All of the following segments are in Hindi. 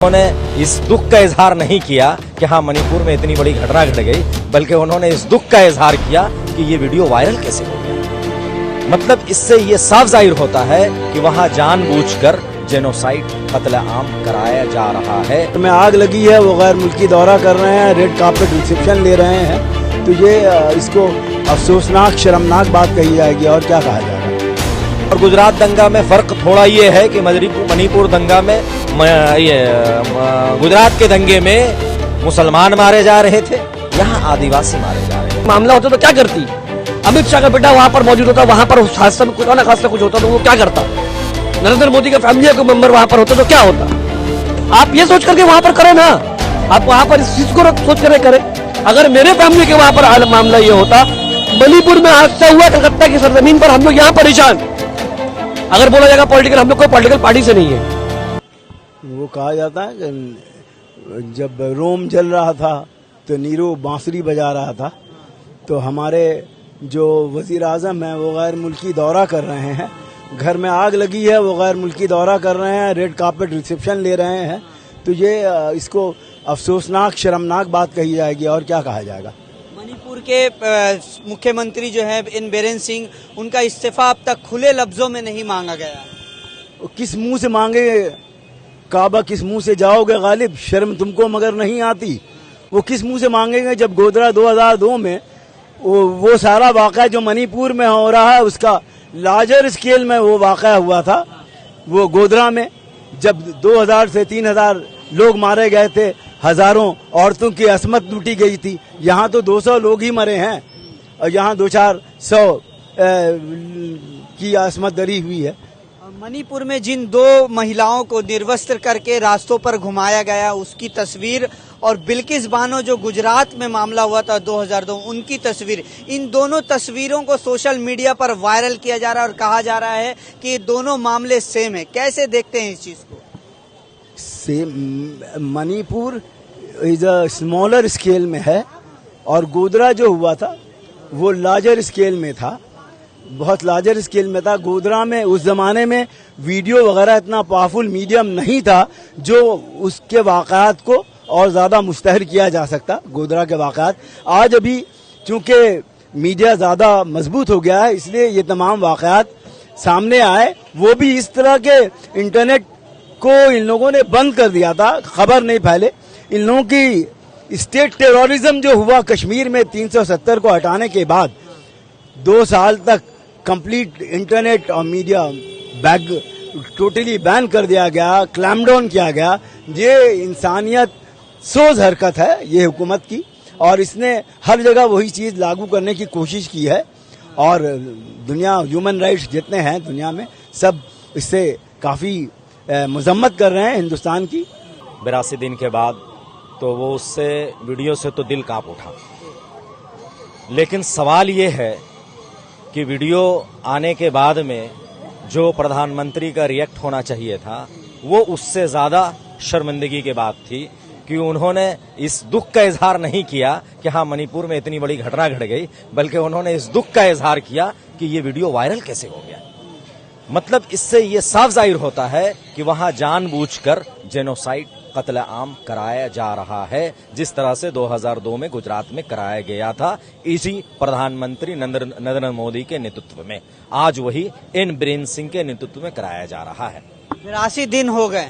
उन्होंने इस दुख का इजहार नहीं किया कि हाँ मणिपुर में इतनी बड़ी घटना घट गई, बल्कि उन्होंने इस दुख का इजहार किया कि ये वीडियो वायरल कैसे हो गया। मतलब इससे ये साफ जाहिर होता है कि वहाँ जानबूझकर जेनोसाइड कत्ल आम कराया जा रहा है। में आग लगी है, वो गैर मुल्की दौरा कर रहे हैं, रेड कार्पेट रिसेप्शन ले रहे हैं, तो ये इसको अफसोसनाक शर्मनाक बात कही जाएगी और क्या कहा जाएगा। और गुजरात दंगा में फर्क थोड़ा ये है कि मणिपुर दंगा में गुजरात के दंगे में मुसलमान मारे जा रहे थे, यहाँ आदिवासी मारे जा रहे थे। मामला होता तो क्या करती? अमित शाह का बेटा वहां पर मौजूद होता, वहां पर हादसा में कुछ ना खासा कुछ होता तो वो क्या करता? नरेंद्र मोदी का फैमिली का मेंबर वहां पर होता तो क्या होता? आप ये सोच करके वहां पर करें ना, आप वहां पर इस चीज को सोच कर करें। अगर मेरे फैमिली के वहां पर मामला ये होता, मणिपुर में हादसा हुआ कलकत्ता की सरजमीन पर, हम लोग यहाँ परेशान। अगर बोला जाएगा पॉलिटिकल, हम लोग कोई पॉलिटिकल पार्टी से नहीं है। वो कहा जाता है कि जब रोम जल रहा था तो नीरो बांसुरी बजा रहा था, तो हमारे जो वजीर आजम हैं वो गैर मुल्की दौरा कर रहे हैं, घर में आग लगी है, वो गैर मुल्की दौरा कर रहे हैं, रेड कार्पेट रिसेप्शन ले रहे हैं, तो ये इसको अफसोसनाक शर्मनाक बात कही जाएगी और क्या कहा जाएगा। मणिपुर के मुख्यमंत्री जो है एन बीरेन सिंह, उनका इस्तीफा अब तक खुले लफ्जों में नहीं मांगा गया। किस मुंह से मांगे काबा, किस मुंह से जाओगे गालिब, शर्म तुमको मगर नहीं आती। वो किस मुंह से मांगेंगे जब गोधरा 2002 में वो सारा वाक़या जो मणिपुर में हो रहा है उसका लार्जर स्केल में वो वाक़या हुआ था। वो गोधरा में जब 2000 से 3000 लोग मारे गए थे, हजारों औरतों की असमत लूटी गई थी। यहाँ तो 200 लोग ही मरे हैं और यहाँ 200-400 की असमत दरी हुई है। मणिपुर में जिन दो महिलाओं को निर्वस्त्र करके रास्तों पर घुमाया गया उसकी तस्वीर, और बिल्किस बानो जो गुजरात में मामला हुआ था 2002, उनकी तस्वीर, इन दोनों तस्वीरों को सोशल मीडिया पर वायरल किया जा रहा है और कहा जा रहा है कि ये दोनों मामले सेम है। कैसे देखते हैं इस चीज को? Manipur is a smaller scale में है और गोधरा जो हुआ था वो लार्जर स्केल में था, बहुत लार्जर स्केल में था। गोधरा में उस जमाने में वीडियो वगैरह इतना पावरफुल मीडियम नहीं था जो उसके वाक़यात को और ज्यादा मुश्तहर किया जा सकता। गोधरा के वाक़यात आज अभी चूंकि मीडिया ज्यादा मजबूत हो गया है, इसलिए ये तमाम वाक़यात सामने आए। वो भी इस तरह के इंटरनेट को इन लोगों ने बंद कर दिया था, खबर नहीं फैले। इन लोगों की स्टेट टेररिज्म जो हुआ कश्मीर में 370 को हटाने के बाद 2 साल तक कंप्लीट इंटरनेट और मीडिया टोटली बैन कर दिया गया, क्लैमडाउन किया गया। ये इंसानियत सोज हरकत है ये हुकूमत की, और इसने हर जगह वही चीज लागू करने की कोशिश की है। और दुनिया, ह्यूमन राइट्स जितने हैं दुनिया में, सब इससे काफी मजम्मत कर रहे हैं हिंदुस्तान की। 82 दिन के बाद तो वो उससे वीडियो से तो दिल कांप उठा, लेकिन सवाल ये है कि वीडियो आने के बाद में जो प्रधानमंत्री का रिएक्ट होना चाहिए था वो उससे ज्यादा शर्मिंदगी की बात थी कि उन्होंने इस दुख का इजहार नहीं किया कि हाँ मणिपुर में इतनी बड़ी घटना घट गई, बल्कि उन्होंने इस दुख का इजहार किया कि ये वीडियो वायरल कैसे हो गया। मतलब इससे ये साफ जाहिर होता है कि वहां जानबूझकर जेनोसाइड कत्ल आम कराया जा रहा है, जिस तरह से 2002 में गुजरात में कराया गया था इसी प्रधानमंत्री नरेंद्र मोदी के नेतृत्व में। आज वही एन बीरेन सिंह के नेतृत्व में कराया जा रहा है। 82 दिन हो गए,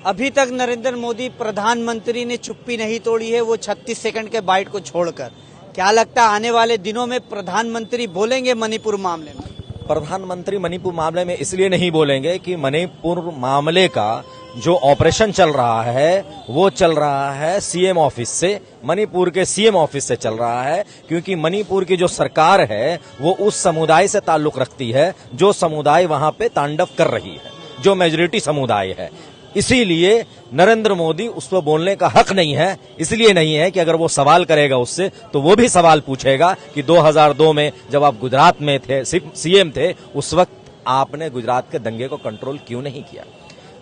अभी तक नरेंद्र मोदी प्रधानमंत्री ने चुप्पी नहीं तोड़ी है, वो 36 सेकंड के बाइट को छोड़कर। क्या लगता है आने वाले दिनों में प्रधानमंत्री बोलेंगे मणिपुर मामले में? प्रधानमंत्री मणिपुर मामले में इसलिए नहीं बोलेंगे कि मणिपुर मामले का जो ऑपरेशन चल रहा है वो चल रहा है सीएम ऑफिस से, मणिपुर के सीएम ऑफिस से चल रहा है, क्योंकि मणिपुर की जो सरकार है वो उस समुदाय से ताल्लुक रखती है जो समुदाय वहां पे तांडव कर रही है, जो मेजॉरिटी समुदाय है। इसीलिए नरेंद्र मोदी उस पर बोलने का हक नहीं है। इसलिए नहीं है कि अगर वो सवाल करेगा उससे तो वो भी सवाल पूछेगा कि 2002 में जब आप गुजरात में थे, सीएम थे, उस वक्त आपने गुजरात के दंगे को कंट्रोल क्यों नहीं किया।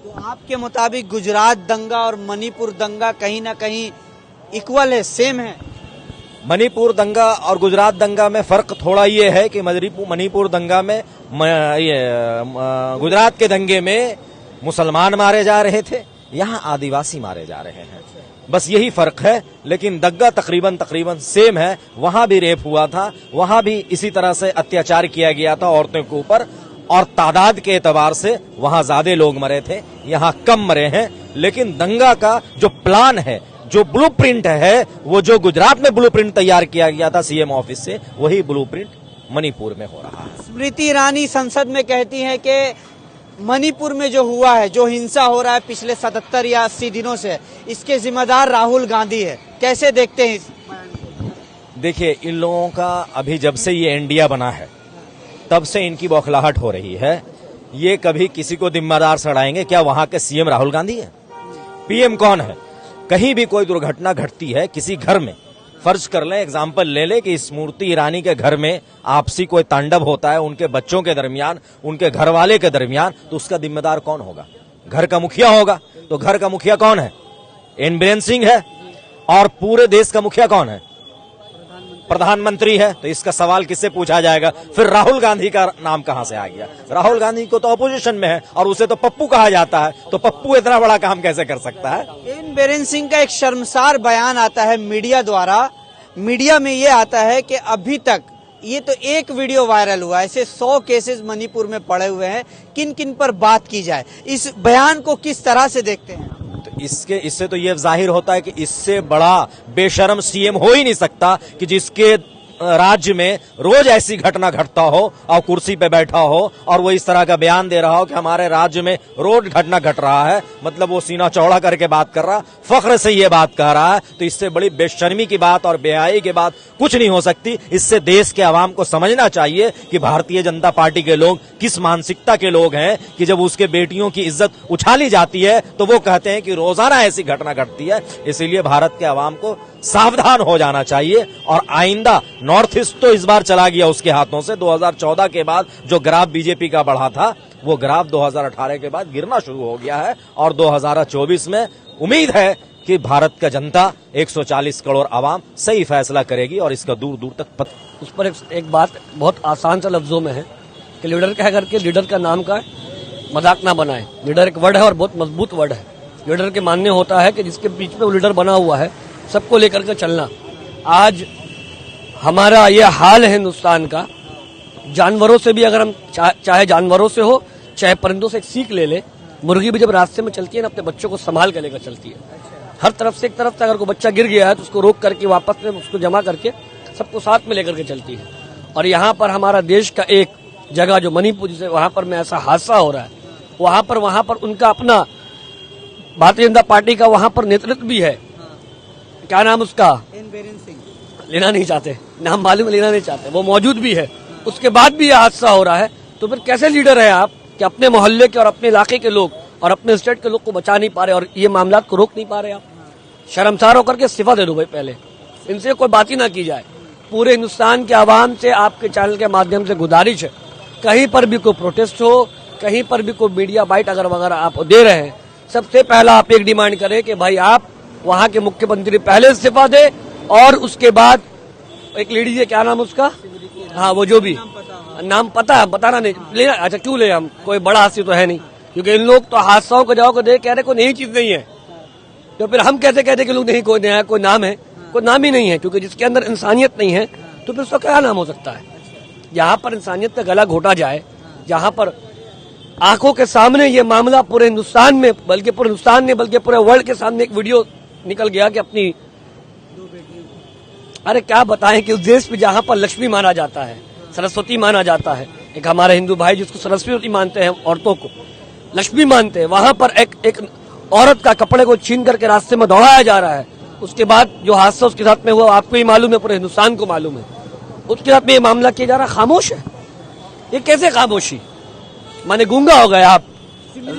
तो आपके मुताबिक गुजरात दंगा और मणिपुर दंगा कहीं ना कहीं इक्वल है, सेम है? मणिपुर दंगा और गुजरात दंगा में फर्क थोड़ा ये है कि मणिपुर दंगा में गुजरात के दंगे में मुसलमान मारे जा रहे थे, यहाँ आदिवासी मारे जा रहे हैं। बस यही फर्क है, लेकिन दग्गा तकरीबन सेम है। वहां भी रेप हुआ था, वहां भी इसी तरह से अत्याचार किया गया था औरतों के ऊपर, और तादाद के एतबार से वहां ज्यादा लोग मरे थे, यहाँ कम मरे हैं। लेकिन दंगा का जो प्लान है, जो ब्लूप्रिंट है, वो जो गुजरात में ब्लूप्रिंट तैयार किया गया था सीएम ऑफिस से, वही ब्लूप्रिंट मणिपुर में हो रहा है। स्मृति ईरानी संसद में कहती हैं कि मणिपुर में जो हुआ है, जो हिंसा हो रहा है पिछले 77 या 80 दिनों से, इसके जिम्मेदार राहुल गांधी है। कैसे देखते हैं इस बयान को? देखिए, इन लोगों का अभी जब से ये इंडिया बना है तब से इनकी बौखलाहट हो रही है। ये कभी किसी को जिम्मेदार सड़ाएंगे? क्या वहां के सीएम राहुल गांधी है? पीएम कौन है? कहीं भी कोई दुर्घटना घटती है किसी घर में, फर्ज कर लें, एग्जाम्पल ले ले कि स्मृति ईरानी के घर में आपसी कोई तांडव होता है उनके बच्चों के दरमियान, उनके घर वाले के दरमियान, तो उसका जिम्मेदार कौन होगा? घर का मुखिया होगा। तो घर का मुखिया कौन है? एन बीरेन सिंह है। और पूरे देश का मुखिया कौन है? प्रधानमंत्री है। तो इसका सवाल किससे पूछा जाएगा? फिर राहुल गांधी का नाम कहां से आ गया? राहुल गांधी को तो अपोजिशन में है और उसे तो पप्पू कहा जाता है, तो पप्पू इतना बड़ा काम कैसे कर सकता है? एन बीरेन सिंह का एक शर्मसार बयान आता है मीडिया द्वारा। मीडिया में ये आता है कि अभी तक ये तो एक वीडियो वायरल हुआ, ऐसे 100 केसेस मणिपुर में पड़े हुए हैं, किन किन पर बात की जाए? इस बयान को किस तरह से देखते हैं? तो इससे तो ये जाहिर होता है कि इससे बड़ा बेशर्म सीएम हो ही नहीं सकता कि जिसके राज्य में रोज ऐसी घटना घटता हो और कुर्सी पे बैठा हो और वो इस तरह का बयान दे रहा हो कि हमारे राज्य में रोज घटना घट रहा है। मतलब वो सीना चौड़ा करके बात कर रहा, फख्र से ये बात कह रहा है। तो इससे बड़ी बेशर्मी की बात और बेहयाई की बात कुछ नहीं हो सकती। इससे देश के आवाम को समझना चाहिए कि भारतीय जनता पार्टी के लोग किस मानसिकता के लोग हैं कि जब उसके बेटियों की इज्जत उछाली जाती है तो वो कहते हैं कि रोजाना ऐसी घटना घटती है। इसीलिए भारत के आवाम को सावधान हो जाना चाहिए और आइंदा नॉर्थ ईस्ट तो इस बार चला गया उसके हाथों से। 2014 के बाद जो ग्राफ बीजेपी का बढ़ा था वो ग्राफ 2018 के बाद गिरना शुरू हो गया है और 2024 में उम्मीद है कि भारत का जनता 140 करोड़ आवाम सही फैसला करेगी और इसका दूर दूर तक उस पर एक बात बहुत आसान सा लफ्जों में है कि लीडर कह करके लीडर का नाम का मजाक ना बनाए। लीडर एक वर्ड है और बहुत मजबूत वर्ड है। लीडर के मानने होता है कि जिसके बीच में वो लीडर बना हुआ है सबको लेकर के चलना। आज हमारा ये हाल है हिंदुस्तान का, जानवरों से भी अगर हम चाहे जानवरों से हो चाहे परिंदों से एक सीख ले ले। मुर्गी भी जब रास्ते में चलती है ना अपने बच्चों को संभाल कर लेकर चलती है। हर तरफ से एक तरफ से अगर कोई बच्चा गिर गया है तो उसको रोक करके वापस में उसको जमा करके सबको साथ में लेकर के चलती है। और यहाँ पर हमारा देश का एक जगह जो मणिपुर, जिसे वहां पर में ऐसा हादसा हो रहा है, वहां पर उनका अपना भारतीय जनता पार्टी का वहां पर नेतृत्व भी है। क्या नाम उसका? एन बीरेन सिंह। लेना नहीं चाहते, नाम मालूम लेना नहीं चाहते, वो मौजूद भी है। उसके बाद भी यह हादसा हो रहा है। तो फिर कैसे लीडर है आप कि अपने मोहल्ले के और अपने इलाके के लोग और अपने स्टेट के लोग को बचा नहीं पा रहे और ये मामला को रोक नहीं पा रहे? आप शर्मसार होकर के इस्तीफा दे दो भाई। पहले इनसे कोई बात ही ना की जाए। पूरे हिंदुस्तान के आवाम से आपके चैनल के माध्यम से गुजारिश है, कहीं पर भी कोई प्रोटेस्ट हो, कहीं पर भी कोई मीडिया बाइट अगर वगैरह आप दे रहे हैं, सबसे पहला आप एक डिमांड करें कि भाई आप वहां के मुख्यमंत्री पहले इस्तीफा दे और उसके बाद एक लेडी है, क्या नाम उसका? हाँ, वो जो भी नाम पता है, बताना नहीं लेना। अच्छा, क्यों ले? हम कोई बड़ा हादसा तो है नहीं, क्योंकि इन लोग तो हादसाओं को जवाब को दे कह रहे कोई नई चीज नहीं है। तो फिर हम कैसे कहते कि लोग नहीं, कोई नया कोई नाम है? कोई नाम ही नहीं है, क्योंकि जिसके अंदर इंसानियत नहीं है तो फिर उसका क्या नाम हो सकता है? यहाँ पर इंसानियत का गला घोटा जाए, जहाँ पर आंखों के सामने ये मामला पूरे हिंदुस्तान में, बल्कि पूरे हिंदुस्तान में बल्कि पूरे वर्ल्ड के सामने एक वीडियो निकल गया कि अपनी अरे क्या बताएं कि उस देश में जहाँ पर लक्ष्मी माना जाता है, सरस्वती माना जाता है, एक हमारे हिंदू भाई जिसको सरस्वती मानते हैं, औरतों को लक्ष्मी मानते हैं, वहां पर एक औरत का कपड़े को छीन करके रास्ते में दौड़ाया जा रहा है। उसके बाद जो हादसा उसके साथ में हुआ आपको ही मालूम है, पूरे हिंदुस्तान को मालूम है। उसके साथ में ये मामला किया जा रहा, खामोश है। ये कैसे खामोशी? माने गूंगा हो गया आप,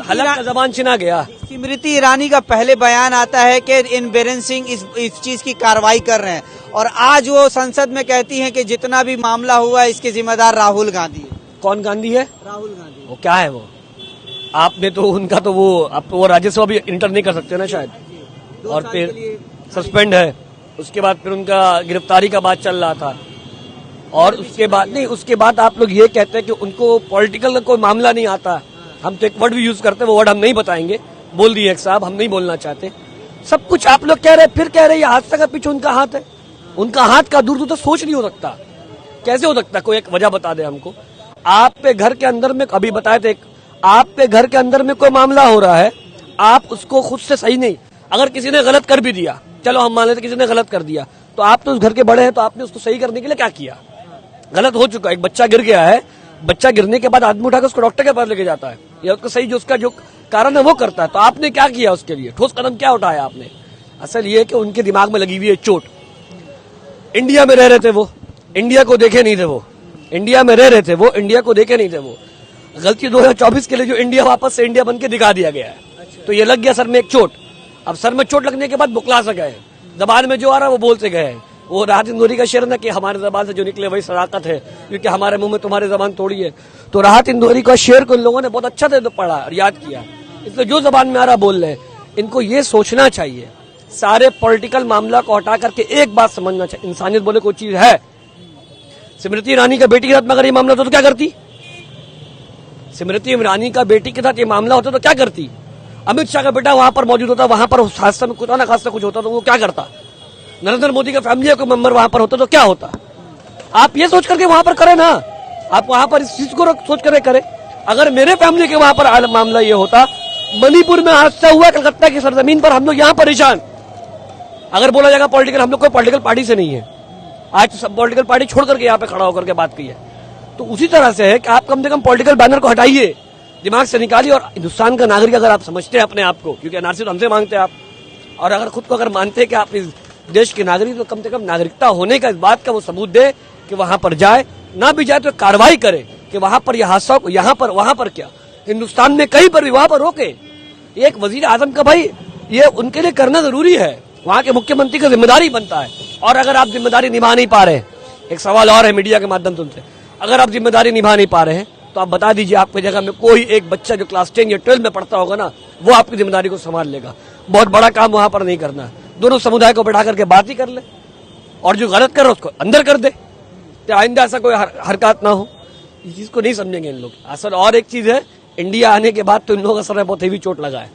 हलक का जबान छिना गया। स्मृति ईरानी का पहले बयान आता है कि एन बीरेन सिंह इस चीज की कार्रवाई कर रहे हैं और आज वो संसद में कहती हैं कि जितना भी मामला हुआ इसके जिम्मेदार राहुल गांधी है। कौन गांधी है? राहुल गांधी। वो क्या है? वो आपने तो उनका तो वो राज्यसभा भी इंटर नहीं कर सकते ना शायद, और फिर सस्पेंड है। उसके बाद फिर उनका गिरफ्तारी का बात चल रहा था और उसके बाद नहीं, उसके बाद आप लोग ये कहते हैं कि उनको पॉलिटिकल का कोई मामला नहीं आता। हम तो एक वर्ड भी यूज करते हैं, वो वर्ड हम नहीं बताएंगे, बोल दिए एक साहब, हम नहीं बोलना चाहते। सब कुछ आप लोग कह रहे, फिर कह रहे ये हादसा का पीछे उनका हाथ है। उनका हाथ का दूर दूर तक सोच नहीं हो सकता। कैसे हो सकता? कोई एक वजह बता दे हमको। आपके घर के अंदर में, अभी बताए थे, आपके घर के अंदर में कोई मामला हो रहा है, आप उसको खुद से सही नहीं, अगर किसी ने गलत कर भी दिया, चलो हम मान लेते किसी ने गलत कर दिया, तो आप तो उस घर के बड़े हैं, तो आपने उसको सही करने के लिए क्या किया? गलत हो चुका, एक बच्चा गिर गया है, बच्चा गिरने के बाद आदमी उठाकर उसको डॉक्टर के पास लेके जाता है, या उसको सही जो उसका जो कारण है वो करता है। तो आपने क्या किया उसके लिए? ठोस कदम क्या उठाया आपने? असल ये है कि उनके दिमाग में लगी हुई है चोट। इंडिया में रह रहे थे वो, इंडिया को देखे नहीं थे वो, इंडिया में रह रहे थे वो, इंडिया को देखे नहीं थे वो। गलती 2024 के लिए जो इंडिया वापस से इंडिया बन के दिखा दिया गया है, तो ये लग गया सर में एक चोट। अब सर में चोट लगने के बाद बुकला से गए, जबान में जो आ रहा है वो बोलते गए हैं। वो राहत इंदौरी का शेर ना कि हमारे जबान से जो निकले वही सदाकत है, क्योंकि हमारे मुंह में तुम्हारी जबान तोड़ी है। तो राहत इंदौरी का शेर को इन लोगों ने बहुत अच्छा से पढ़ा और याद किया, इसलिए जो जबान में आ रहा बोल रहे हैं। इनको ये सोचना चाहिए, सारे पॉलिटिकल मामला को हटा करके एक बात समझना चाहिए, इंसानियत बोले कोई चीज है। स्मृति ईरानी का बेटी के साथ में अगर ये मामला होता तो क्या करती? स्मृति ईरानी का बेटी के साथ ये मामला होता तो क्या करती? अमित शाह का बेटा वहां पर मौजूद होता, वहां पर उस हादसा में कुछ ना खासा कुछ होता तो वो क्या करता? नरेंद्र मोदी का फैमिली का मेंबर वहां पर होता तो क्या होता? आप ये सोच करके वहां पर करें ना, आप वहां पर इस चीज को सोच कर करें। अगर मेरे फैमिली के वहां पर मामला ये होता, मणिपुर में हादसा हुआ कलकत्ता की सरजमीन पर, हम लोग यहाँ परेशान। अगर बोला जाएगा पॉलिटिकल, हम लोग कोई पॉलिटिकल पार्टी से नहीं है, आज तो सब पॉलिटिकल पार्टी छोड़ करके यहाँ पे खड़ा होकर के बात की है। तो उसी तरह से है कि आप कम से कम पॉलिटिकल बैनर को हटाइए, दिमाग से निकालिए, और हिंदुस्तान का नागरिक अगर आप समझते हैं अपने आप को, क्योंकि एनआरसी तो हमसे मांगते हैं आप, और अगर खुद को अगर मानते हैं कि आप इस देश के नागरिक, तो कम से कम नागरिकता होने का इस बात का वो सबूत दे कि वहां पर जाए, ना भी जाए तो कार्रवाई करे कि वहां पर यह हादसा को, यहाँ पर वहां पर क्या, हिंदुस्तान में कहीं पर भी वहां पर रोके। एक वजीर आजम का भाई ये उनके लिए करना जरूरी है, वहां के मुख्यमंत्री का जिम्मेदारी बनता है। और अगर आप जिम्मेदारी निभा नहीं पा रहे हैं, एक सवाल और है मीडिया के माध्यम से उनसे, अगर आप जिम्मेदारी निभा नहीं पा रहे हैं तो आप बता दीजिए आपकी जगह में कोई एक बच्चा जो क्लास 10 या 12 में पढ़ता होगा ना, वो आपकी जिम्मेदारी को संभाल लेगा। बहुत बड़ा काम वहां पर नहीं करना है, दोनों समुदाय को बैठा करके बात ही कर ले, और जो गलत कर रहा है उसको अंदर कर दे, तो आइंदा ऐसा कोई हरकत ना हो। इस चीज को नहीं समझेंगे इन लोग। असल और एक चीज है, इंडिया आने के बाद तो इन लोगों का सर में बहुत हेवी चोट लगा है,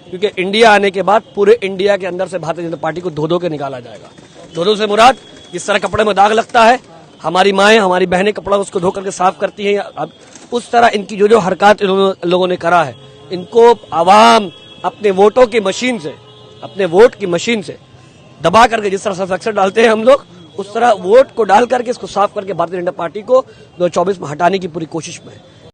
क्योंकि इंडिया आने के बाद पूरे इंडिया के अंदर से भारतीय जनता पार्टी को धो धो के निकाला जाएगा। धो धो से मुराद, जिस तरह कपड़े में दाग लगता है, हमारी माएं हमारी बहनें कपड़ा उसको धो करके साफ करती हैं, अब उस तरह इनकी जो जो हरकत लोगों ने करा है, इनको आवाम अपने वोटों की मशीन से, अपने वोट की मशीन से दबा करके, जिस तरह से अक्सर डालते हैं हम लोग, उस तरह वोट को डाल करके इसको साफ करके भारतीय जनता पार्टी को 2024 में हटाने की पूरी कोशिश में है।